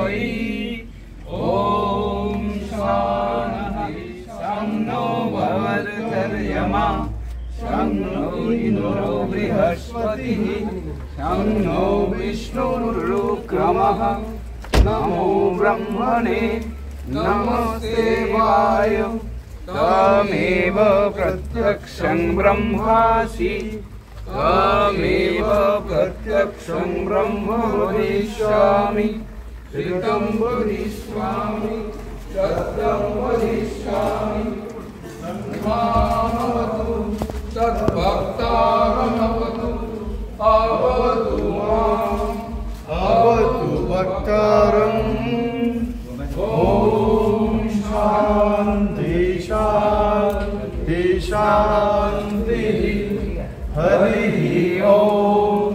ओम शांति। शं नो भवत्वर्यमा शं नो इंद्रो बृहस्पतिः शं नो विष्णुरुक्रमः। नमो ब्रह्मणे नमस्ते वाय त्वमेव प्रत्यक्षं ब्रह्मासि त्वमेव प्रत्यक्षं ब्रह्म वदिष्यामि। ऋतं वदिष्यामि सत्यं वदिष्यामि। तन्मामवतु तद्भक्तारमवतु अवतु माम् अवतु भक्तारम्। ओम शांति शांति शांति। हरि ओम।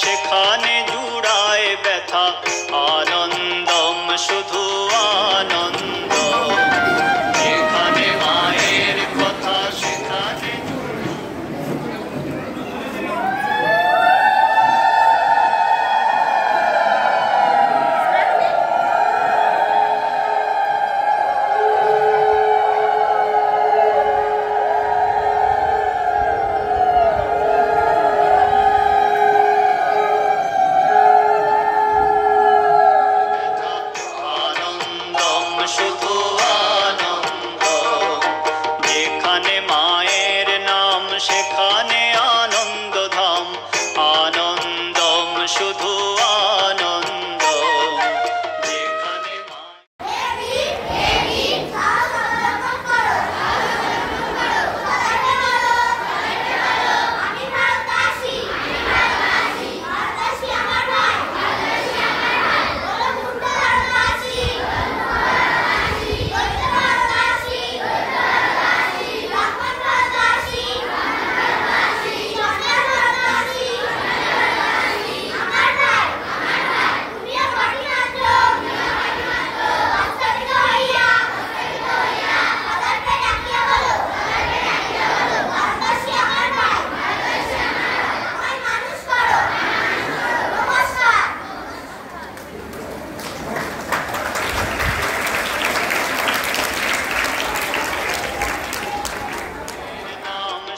সেখানে জুড়ায় ব্যথা, আনন্দম শুধু আনন্দ। যেখানে মায়ের কথা সেখানে শুধু আনন্দ। যেখানে মায়ের নাম সেখানে আনন্দ ধাম, আনন্দম শুধু আনন্দ।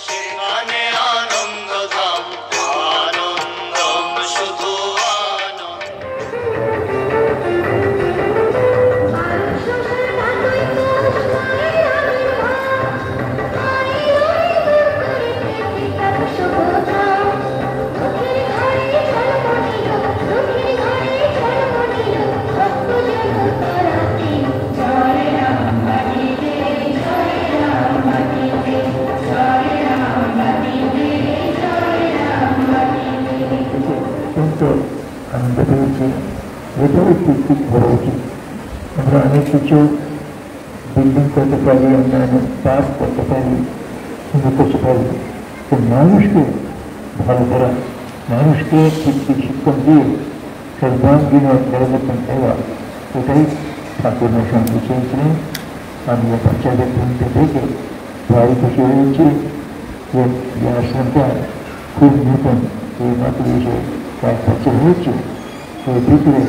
যেখানে আনন্দ পেয়েছি, এটাও ঠিক করা উচিত। আমরা অনেক কিছু বিল্ডিং করতে পারি, আমরা অনেক পাস করতে পারি, সুন্দর করতে পারি, তো মানুষকে ভালো করা, মানুষকে ঠিক শিক্ষণ দিয়ে সর্বাঙ্গীন পরিবর্তন করা, এটাই ঠাকুর সঙ্গে চেয়েছিলেন। আমি বাচ্চাদের ঘুমতে থেকে বাড়ি খুশি হয়েছি যে আশ্রমটা খুব নতুন, এই মাত্র এসে কয়েক বছর হয়েছে, এর ভিতরে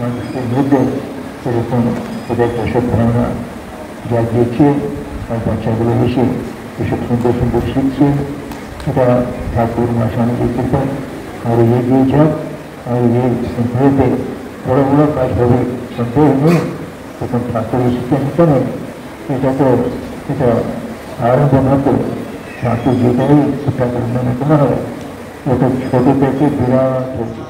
মানুষের মধ্যে এরকম ওদের একটা সদ্ধারণা জাগিয়েছে। আর বাচ্চাগুলো এসে এসব সুন্দর সুন্দর শিখছে। এটা ঠাকুর মা স্বামীজির কৃপা আর এগিয়ে যাক, আর এই ভেবে বড় বড় কাজ হবে সন্দেহ নেই। তখন ঠাকুরের শিক্ষা নিতে নেই, এটা আরম্ভ মাত্র। ঠাকুর যেটাই ঠাকুর মনে করা হয় ওটা ছোট থেকে বিরাট হয়েছে।